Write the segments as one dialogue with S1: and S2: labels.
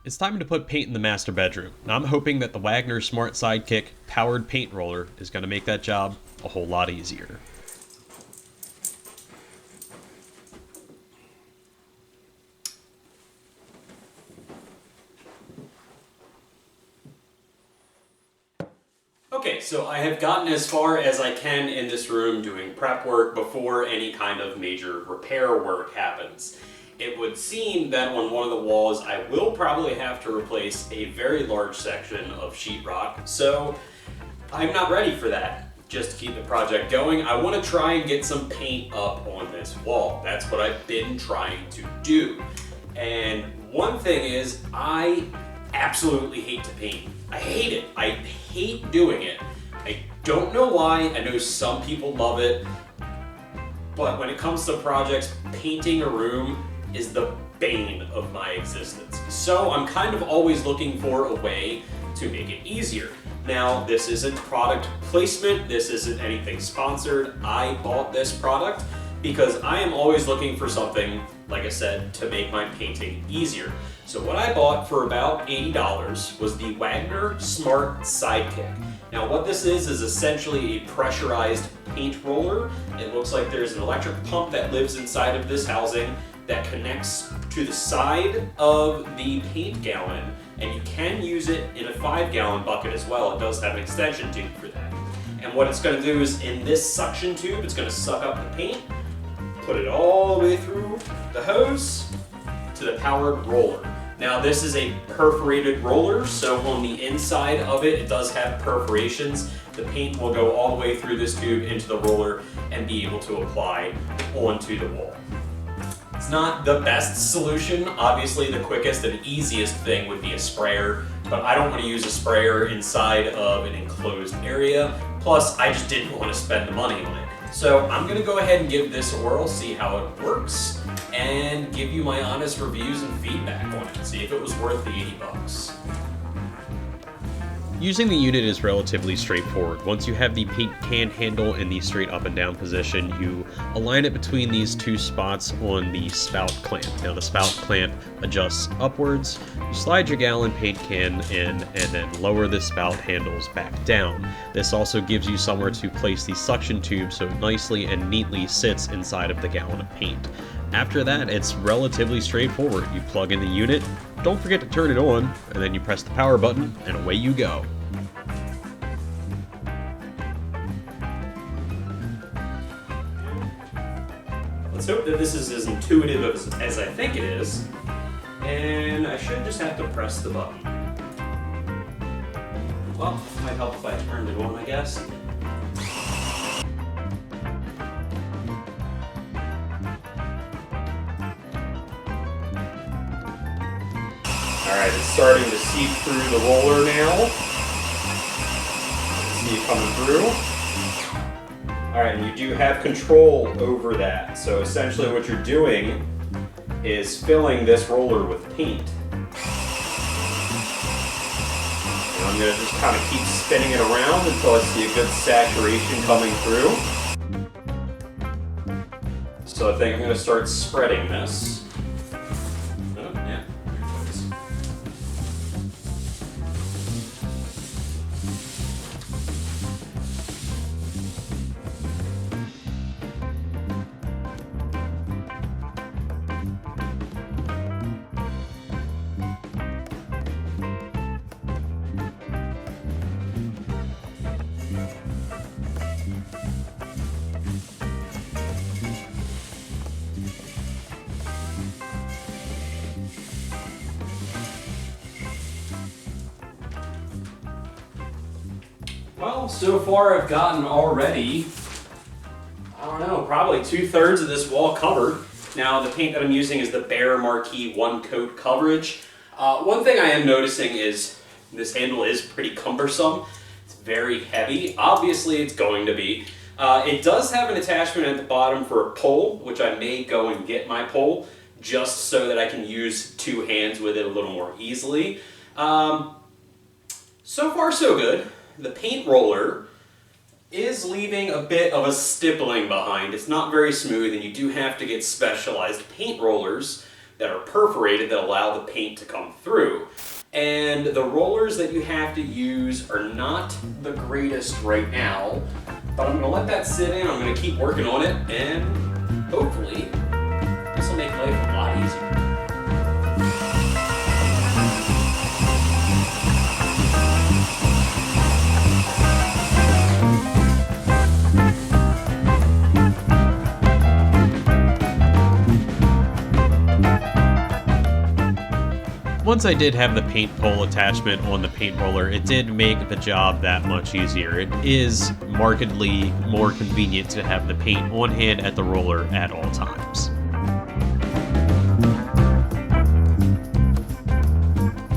S1: It's time to put paint in the master bedroom. Now I'm hoping that the Wagner Smart Sidekick powered paint roller is going to make that job a whole lot easier. Okay, so I have gotten as far as I can in this room doing prep work before any kind of major repair work happens. It would seem that on one of the walls I will probably have to replace a very large section of sheetrock, so I'm not ready for that. Just to keep the project going, I want to try and get some paint up on this wall. That's what I've been trying to do. And one thing is, I absolutely hate to paint. I hate it. I hate doing it. I don't know why. I know some people love it, but when it comes to projects, painting a room is the bane of my existence. So I'm kind of always looking for a way to make it easier. Now, this isn't product placement. This isn't anything sponsored. I bought this product because I am always looking for something, like I said, to make my painting easier. So what I bought for about $80 was the Wagner Smart Sidekick. Now what this is essentially a pressurized paint roller. It looks like there's an electric pump that lives inside of this housing that connects to the side of the paint gallon, and you can use it in a 5-gallon bucket as well. It does have an extension tube for that. And what it's going to do is, in this suction tube, it's going to suck up the paint, put it all the way through the hose to the powered roller. Now this is a perforated roller, so on the inside of it, it does have perforations. The paint will go all the way through this tube into the roller and be able to apply onto the wall. It's not the best solution. Obviously the quickest and easiest thing would be a sprayer, but I don't want to use a sprayer inside of an enclosed area. Plus, I just didn't want to spend the money on it. So I'm going to go ahead and give this a whirl, see how it works, and give you my honest reviews and feedback on it. See if it was worth the 80 bucks. Using the unit is relatively straightforward. Once you have the paint can handle in the straight up and down position, you align it between these two spots on the spout clamp. Now the spout clamp adjusts upwards, you slide your gallon paint can in, and then lower the spout handles back down. This also gives you somewhere to place the suction tube so it nicely and neatly sits inside of the gallon of paint. After that, it's relatively straightforward. You plug in the unit, don't forget to turn it on, and then you press the power button, and away you go. Let's hope that this is as intuitive as I think it is, and I should just have to press the button. Well, it might help if I turned it on, I guess. Alright, it's starting to seep through the roller now. See it coming through. Alright, and you do have control over that. So essentially what you're doing is filling this roller with paint. And I'm going to just kind of keep spinning it around until I see a good saturation coming through. So I think I'm going to start spreading this. Well, so far I've gotten already, I don't know, probably 2/3 of this wall covered. Now the paint that I'm using is the Behr Marquee One Coat Coverage. One thing I am noticing is this handle is pretty cumbersome. It's very heavy. Obviously it's going to be. It does have an attachment at the bottom for a pole, which I may go and get my pole just so that I can use two hands with it a little more easily. So far so good. The paint roller is leaving a bit of a stippling behind. It's not very smooth, and you do have to get specialized paint rollers that are perforated that allow the paint to come through. And the rollers that you have to use are not the greatest right now, but I'm gonna let that sit in, I'm gonna keep working on it, and hopefully this will make life a lot easier.
S2: Once I did have the paint pole attachment on the paint roller, it did make the job that much easier. It is markedly more convenient to have the paint on hand at the roller at all times.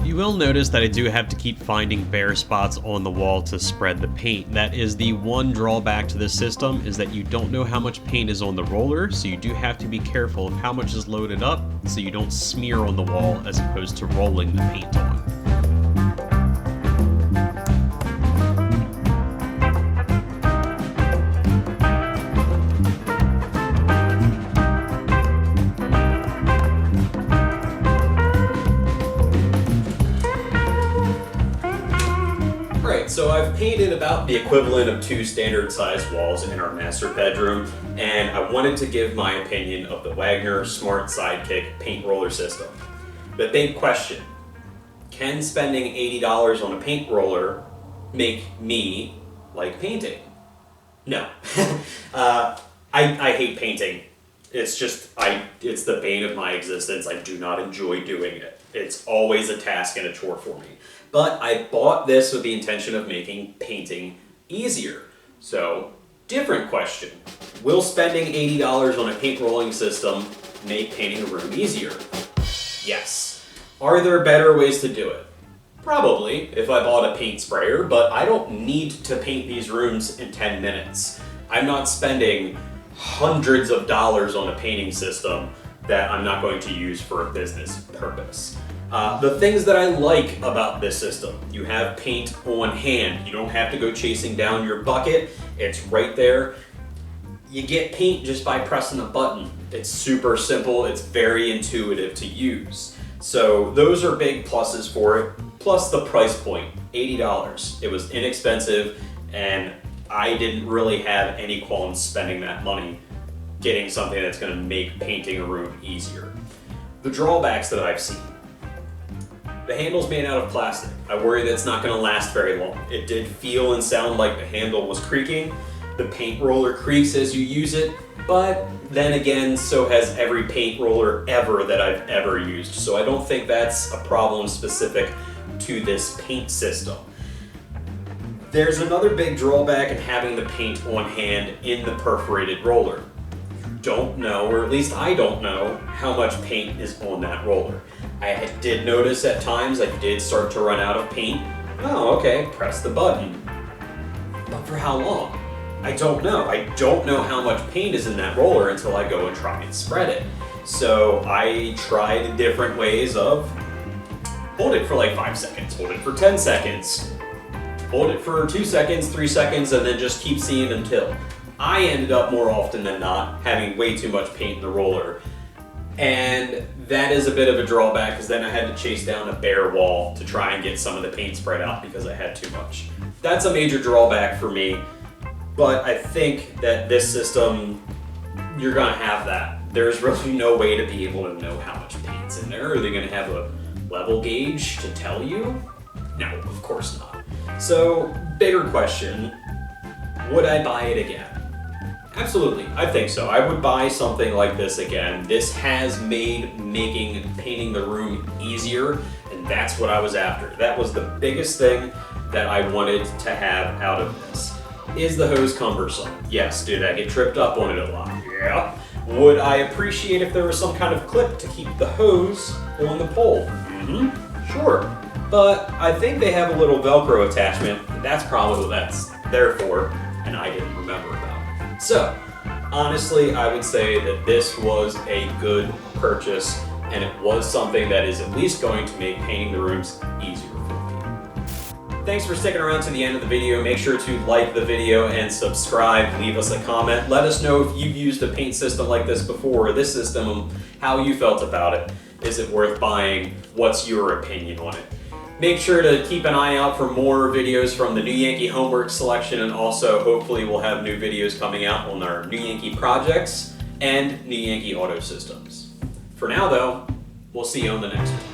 S2: You will notice that I do have to keep finding bare spots on the wall to spread the paint. That is the one drawback to this system, is that you don't know how much paint is on the roller, so you do have to be careful of how much is loaded up so you don't smear on the wall as opposed to rolling the paint on.
S1: So I've painted about the equivalent of 2 standard sized walls in our master bedroom, and I wanted to give my opinion of the Wagner Smart Sidekick paint roller system. The big question, can spending $80 on a paint roller make me like painting? No. I hate painting. It's just, it's the bane of my existence. I do not enjoy doing it. It's always a task and a chore for me. But I bought this with the intention of making painting easier. So, different question. Will spending $80 on a paint rolling system make painting a room easier? Yes. Are there better ways to do it? Probably, if I bought a paint sprayer, but I don't need to paint these rooms in 10 minutes. I'm not spending hundreds of dollars on a painting system that I'm not going to use for a business purpose. The things that I like about this system, you have paint on hand. You don't have to go chasing down your bucket. It's right there. You get paint just by pressing a button. It's super simple. It's very intuitive to use. So those are big pluses for it. Plus the price point, $80. It was inexpensive, and I didn't really have any qualms spending that money getting something that's going to make painting a room easier. The drawbacks that I've seen. The handle's made out of plastic. I worry that's not going to last very long. It did feel and sound like the handle was creaking. The paint roller creaks as you use it, but then again, so has every paint roller ever that I've ever used. So I don't think that's a problem specific to this paint system. There's another big drawback in having the paint on hand in the perforated roller. You don't know, or at least I don't know, how much paint is on that roller. I did notice at times I did start to run out of paint. Oh, okay, press the button. But for how long? I don't know. I don't know how much paint is in that roller until I go and try and spread it. So I tried different ways of hold it for like 5 seconds, hold it for 10 seconds, hold it for 2 seconds, 3 seconds, and then just keep seeing until. I ended up more often than not having way too much paint in the roller. And that is a bit of a drawback, because then I had to chase down a bare wall to try and get some of the paint spread out because I had too much. That's a major drawback for me, but I think that this system, you're gonna have that. There's really no way to be able to know how much paint's in there. Are they gonna have a level gauge to tell you? No, of course not. So, bigger question, would I buy it again? Absolutely, I think so. I would buy something like this again. This has made painting the room easier, and that's what I was after. That was the biggest thing that I wanted to have out of this. Is the hose cumbersome? Yes. Did I get tripped up on it a lot? Yeah. Would I appreciate if there was some kind of clip to keep the hose on the pole? Sure. But I think they have a little Velcro attachment. That's probably what that's there for, and I didn't remember about it. So, honestly, I would say that this was a good purchase, and it was something that is at least going to make painting the rooms easier for me. Thanks for sticking around to the end of the video. Make sure to like the video and subscribe. Leave us a comment. Let us know if you've used a paint system like this before, or this system, and how you felt about it. Is it worth buying? What's your opinion on it? Make sure to keep an eye out for more videos from the New Yankee Homework Selection, and also hopefully we'll have new videos coming out on our New Yankee projects and New Yankee Auto Systems. For now though, we'll see you on the next one.